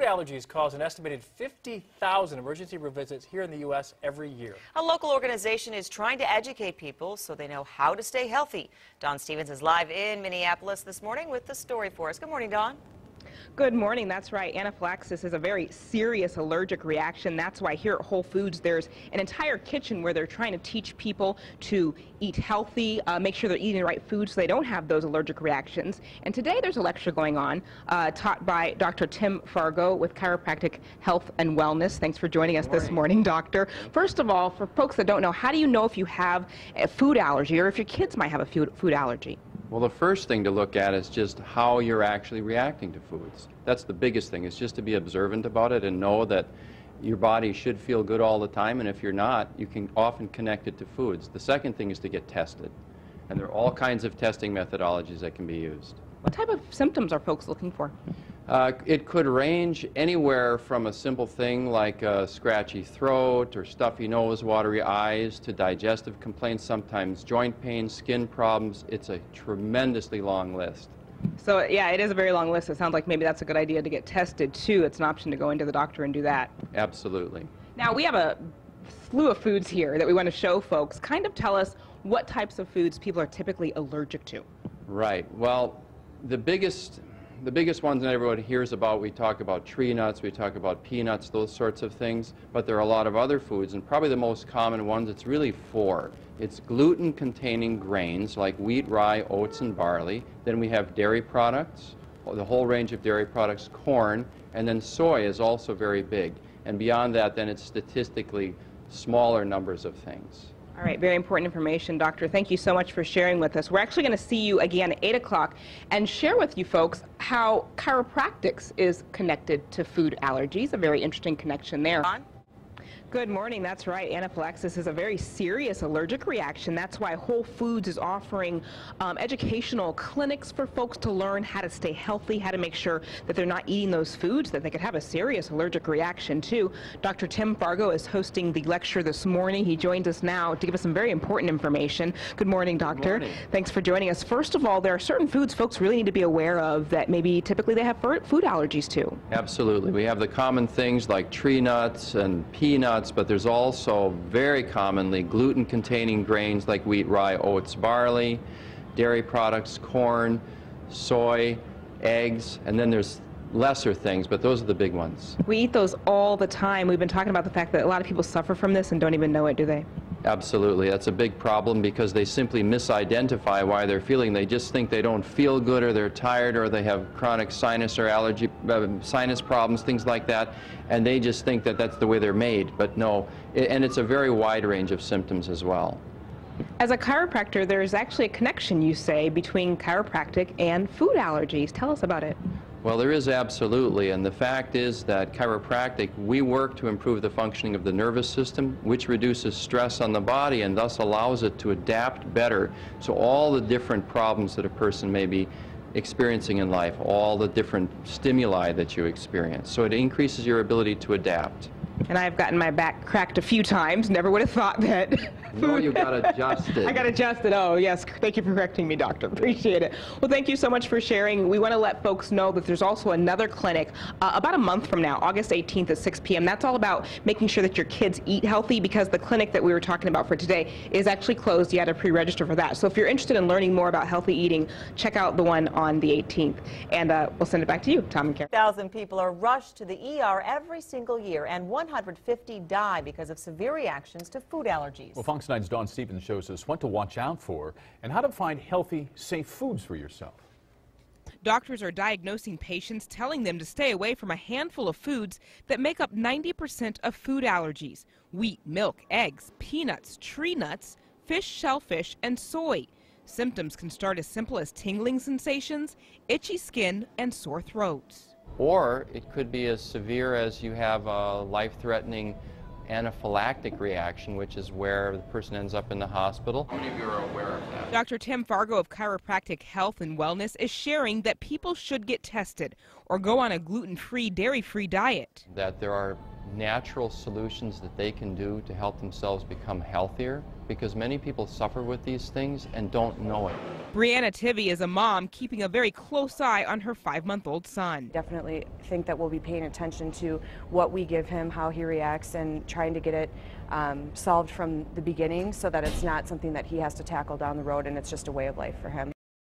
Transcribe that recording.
allergies cause an estimated 50,000 emergency room visits here in the U.S. every year. A local organization is trying to educate people so they know how to stay healthy. Dawn Stevens is live in Minneapolis this morning with the story for us. Good morning, Dawn. Good morning. That's right. Anaphylaxis is a very serious allergic reaction. That's why here at Whole Foods there's an entire kitchen where they're trying to teach people to eat healthy, make sure they're eating the right foods so they don't have those allergic reactions. And today there's a lecture going on taught by Dr. Tim Fargo with Chiropractic Health and Wellness. Thanks for joining us this morning, Doctor. First of all, for folks that don't know, how do you know if you have a food allergy or if your kids might have a food allergy? Well, the first thing to look at is just how you're actually reacting to foods. That's the biggest thing, is just to be observant about it and know that your body should feel good all the time, and if you're not, you can often connect it to foods. The second thing is to get tested, and there are all kinds of testing methodologies that can be used. What type of symptoms are folks looking for? It could range anywhere from a simple thing like a scratchy throat or stuffy nose, watery eyes, to digestive complaints, sometimes joint pain, skin problems. It's a tremendously long list. So yeah, it is a very long list. It sounds like maybe that's a good idea to get tested too. It's an option to go into the doctor and do that. Absolutely. Now we have a slew of foods here that we want to show folks. Kind of tell us what types of foods people are typically allergic to. Right. Well, the biggest ones that everyone hears about, we talk about tree nuts, we talk about peanuts, those sorts of things, but there are a lot of other foods, and probably the most common ones, it's really four. It's gluten-containing grains like wheat, rye, oats, and barley. Then we have dairy products, the whole range of dairy products, corn, and then soy is also very big. And beyond that, then it's statistically smaller numbers of things. All right, very important information, Doctor. Thank you so much for sharing with us. We're actually going to see you again at 8 o'clock and share with you folks how chiropractic is connected to food allergies. A very interesting connection there. Good morning. That's right. Anaphylaxis is a very serious allergic reaction. That's why Whole Foods is offering educational clinics for folks to learn how to stay healthy, how to make sure that they're not eating those foods that they could have a serious allergic reaction to. Dr. Tim Fargo is hosting the lecture this morning. He joins us now to give us some very important information. Good morning, Doctor. Good morning. Thanks for joining us. First of all, there are certain foods folks really need to be aware of that maybe typically they have food allergies to. Absolutely. We have the common things like tree nuts and peanuts, but there's also very commonly gluten-containing grains like wheat, rye, oats, barley, dairy products, corn, soy, eggs, and then there's lesser things, but those are the big ones. We eat those all the time. We've been talking about the fact that a lot of people suffer from this and don't even know it, do they? Absolutely. That's a big problem because they simply misidentify why they're feeling. They just think they don't feel good, or they're tired, or they have chronic sinus or allergy, sinus problems, things like that, and they just think that that's the way they're made. But no, and it's a very wide range of symptoms as well. As a chiropractor, there's actually a connection, you say, between chiropractic and food allergies. Tell us about it. Well, there is absolutely, and the fact is that chiropractic, we work to improve the functioning of the nervous system, which reduces stress on the body and thus allows it to adapt better to all the different problems that a person may be experiencing in life, all the different stimuli that you experience. So it increases your ability to adapt. And I've gotten my back cracked a few times. Never would have thought that. No, you got adjusted. I got adjusted. Oh, yes. Thank you for correcting me, Doctor. Appreciate it. Well, thank you so much for sharing. We want to let folks know that there's also another clinic about a month from now, August 18th at 6 p.m. That's all about making sure that your kids eat healthy, because the clinic that we were talking about for today is actually closed. You had to pre-register for that. So if you're interested in learning more about healthy eating, check out the one on the 18th. And we'll send it back to you, Tom and Karen. 1,000 people are rushed to the ER every single year, and 150 die because of severe reactions to food allergies. Well, Fox 9's Dawn Stevens shows us what to watch out for and how to find healthy, safe foods for yourself. Doctors are diagnosing patients, telling them to stay away from a handful of foods that make up 90% of food allergies: wheat, milk, eggs, peanuts, tree nuts, fish, shellfish, and soy. Symptoms can start as simple as tingling sensations, itchy skin, and sore throats. Or it could be as severe as you have a life-threatening anaphylactic reaction, which is where the person ends up in the hospital. How many of you are aware of that? Dr. Tim Fargo of Chiropractic Health and Wellness is sharing that people should get tested or go on a gluten-free, dairy-free diet. That there are natural solutions that they can do to help themselves become healthier, because many people suffer with these things and don't know it. Brianna Tivy is a mom keeping a very close eye on her 5-month-old son. Definitely think that we'll be paying attention to what we give him, how he reacts, and trying to get it solved from the beginning so that it's not something that he has to tackle down the road and it's just a way of life for him.